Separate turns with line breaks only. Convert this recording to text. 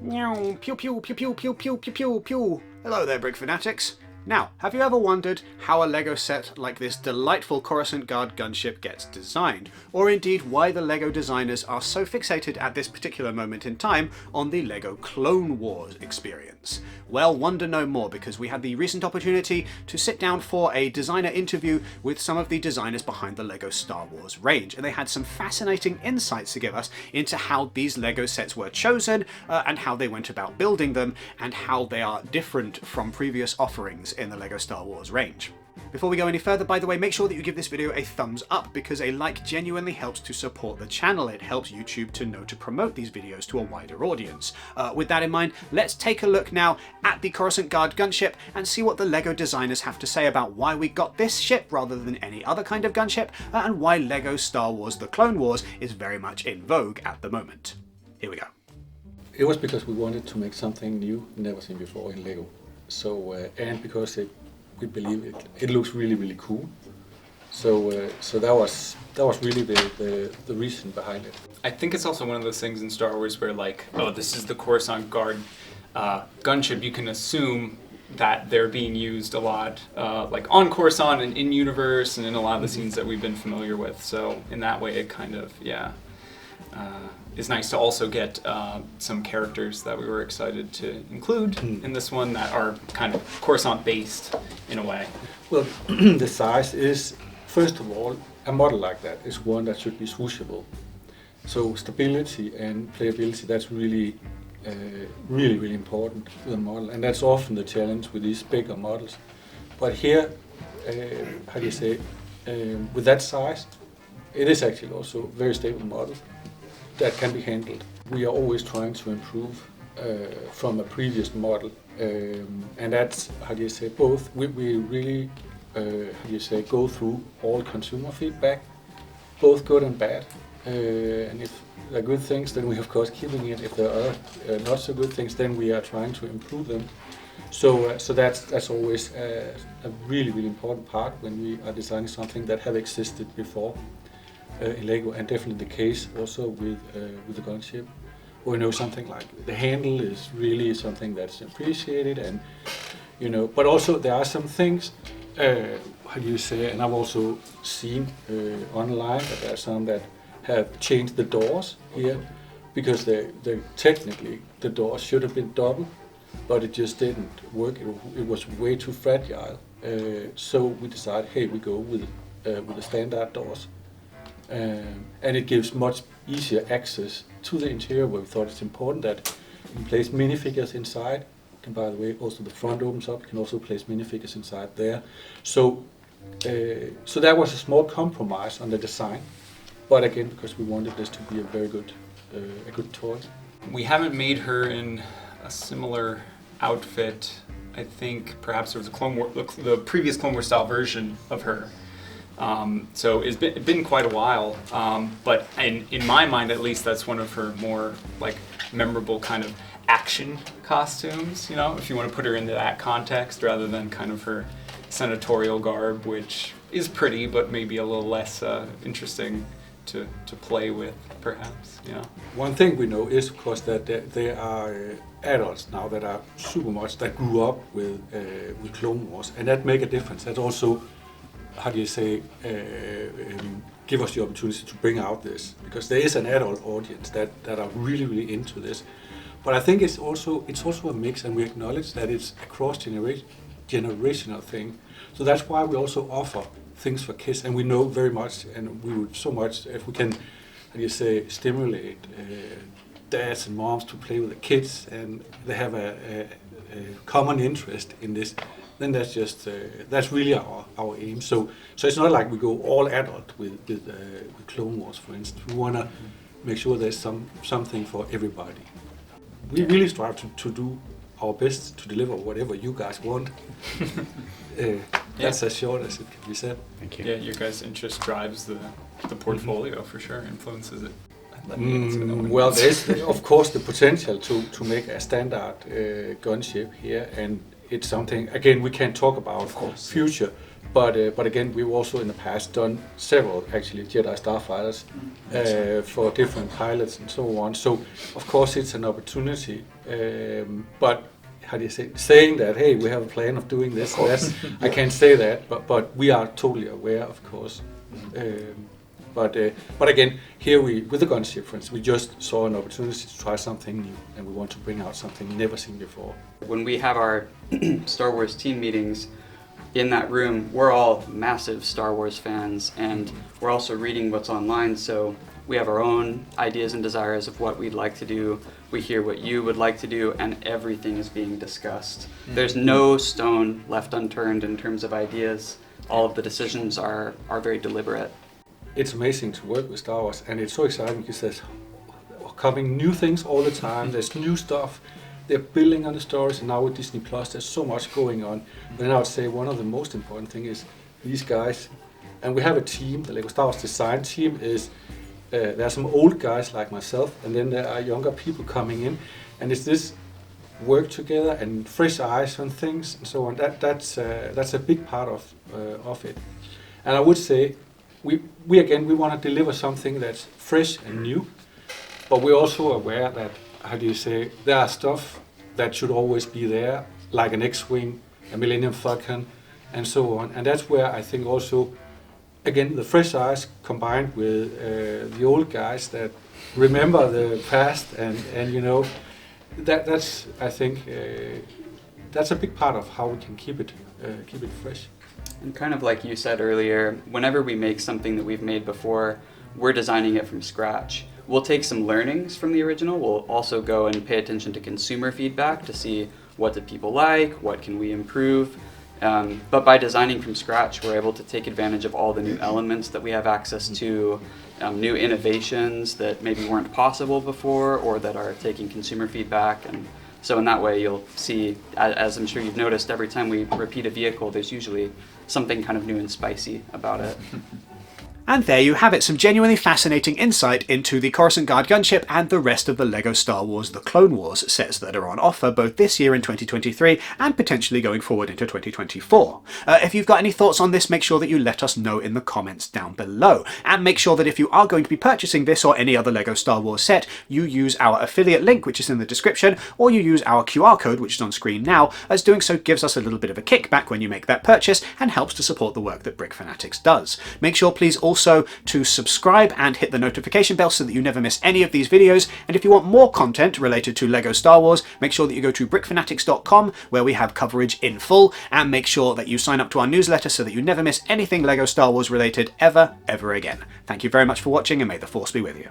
Meow, pew pew pew pew pew pew pew pew pew. Hello there, Brick Fanatics. Now, have you ever wondered how a LEGO set like this delightful Coruscant Guard Gunship gets designed? Or indeed why the LEGO designers are so fixated at this particular moment in time on the LEGO Clone Wars experience? Well, wonder no more, because we had the recent opportunity to sit down for a designer interview with some of the designers behind the LEGO Star Wars range, and they had some fascinating insights to give us into how these LEGO sets were chosen, and how they went about building them, and how they are different from previous offerings in the LEGO Star Wars range. Before we go any further, by the way, make sure that you give this video a thumbs up, because a like genuinely helps to support the channel. It helps YouTube to know to promote these videos to a wider audience. With that in mind, let's take a look now at the Coruscant Guard Gunship and see what the LEGO designers have to say about why we got this ship rather than any other kind of gunship, and why LEGO Star Wars The Clone Wars is very much in vogue at the moment. Here we go.
It was because we wanted to make something new, never seen before in LEGO. So, and because we believe it looks really, really cool. So that was really the reason behind it.
I think it's also one of those things in Star Wars where, like, oh, this is the Coruscant Guard gunship. You can assume that they're being used a lot, like on Coruscant and in universe, and in a lot of the scenes that we've been familiar with. So in that way, it kind of it's nice to also get some characters that we were excited to include in this one that are kind of Coruscant based in a way.
Well, the size is, first of all, a model like that is one that should be swooshable. So stability and playability, that's really, really important with a model, and that's often the challenge with these bigger models. But here, how do you say, with that size, it is actually also a very stable model that can be handled. We are always trying to improve from a previous model, and that's, how do you say, both. We really, how do you say, go through all consumer feedback, both good and bad. And if there are good things, then we of course keeping it. If there are not so good things, then we are trying to improve them. So that's always a really, really important part when we are designing something that have existed before. In LEGO, and definitely the case also with the gunship. We know something like the handle is really something that's appreciated, and but also there are some things, how do you say, and I've also seen online that there are some that have changed the doors here, because they technically the doors should have been double, but it just didn't work. It was way too fragile, so we decided, hey, we go with the standard doors. And it gives much easier access to the interior, where we thought it's important that you can place minifigures inside. And by the way, also the front opens up, you can also place minifigures inside there. So that was a small compromise on the design, but again, because we wanted this to be a very good, a good toy.
We haven't made her in a similar outfit. I think perhaps there was the previous Clone Wars style version of her. So it's been quite a while, but in my mind at least, that's one of her more like memorable kind of action costumes, if you want to put her into that context rather than kind of her senatorial garb, which is pretty but maybe a little less interesting to play with, perhaps.
One thing we know is, of course, that there are adults now that are super much that grew up with Clone Wars, and that make a difference. That also, how do you say, give us the opportunity to bring out this, because there is an adult audience that are really, really into this. But I think it's also a mix, and we acknowledge that it's a cross-generational thing. So that's why we also offer things for kids, and we know very much, and we would so much, if we can, how do you say, stimulate dads and moms to play with the kids, and they have a common interest in this, then that's just that's really our aim. So it's not like we go all adult with Clone Wars, for instance. We want to make sure there's something for everybody. We really strive to do our best to deliver whatever you guys want. That's as short as it can be said.
Thank you.
Yeah, your guys' interest drives the portfolio for sure, influences it.
Well, there's of course the potential to make a standard gunship here, and it's something, again, we can't talk about future But again, we've also in the past done several actually Jedi starfighters for different pilots and so on. So of course it's an opportunity. But how do you say? Saying that, hey, we have a plan of doing this. That's, I can't say that, but we are totally aware, of course. But again, here with the gunship, for instance, we just saw an opportunity to try something new, and we want to bring out something never seen before.
When we have our Star Wars team meetings, in that room, we're all massive Star Wars fans, and we're also reading what's online, so we have our own ideas and desires of what we'd like to do. We hear what you would like to do, and everything is being discussed. There's no stone left unturned in terms of ideas. All of the decisions are very deliberate.
It's amazing to work with Star Wars, and it's so exciting because there's coming new things all the time. There's new stuff. They're building on the stories, and now with Disney Plus, there's so much going on. But then I would say one of the most important thing is these guys, and we have a team. The Lego Star Wars design team is there are some old guys like myself, and then there are younger people coming in, and it's this work together and fresh eyes on things and so on. That's a big part of it. And I would say we want to deliver something that's fresh and new, but we're also aware that, how do you say, there are stuff that should always be there, like an X-Wing, a Millennium Falcon, and so on. And that's where I think also, again, the fresh eyes combined with the old guys that remember the past, and you know, that's I think that's a big part of how we can keep it fresh.
And kind of like you said earlier, whenever we make something that we've made before, we're designing it from scratch. We'll take some learnings from the original. We'll also go and pay attention to consumer feedback to see what do people like, what can we improve. But by designing from scratch, we're able to take advantage of all the new elements that we have access to, new innovations that maybe weren't possible before or that are taking consumer feedback. And so in that way, you'll see, as I'm sure you've noticed, every time we repeat a vehicle, there's usually something kind of new and spicy about it.
And there you have it, some genuinely fascinating insight into the Coruscant Guard Gunship and the rest of the LEGO Star Wars The Clone Wars sets that are on offer both this year in 2023 and potentially going forward into 2024. If you've got any thoughts on this, make sure that you let us know in the comments down below. And make sure that if you are going to be purchasing this or any other LEGO Star Wars set, you use our affiliate link, which is in the description, or you use our QR code, which is on screen now, as doing so gives us a little bit of a kickback when you make that purchase and helps to support the work that Brick Fanatics does. Make sure, please, also to subscribe and hit the notification bell so that you never miss any of these videos. And if you want more content related to LEGO Star Wars, make sure that you go to brickfanatics.com, where we have coverage in full, and make sure that you sign up to our newsletter so that you never miss anything LEGO Star Wars related ever again. Thank you very much for watching, and may the Force be with you.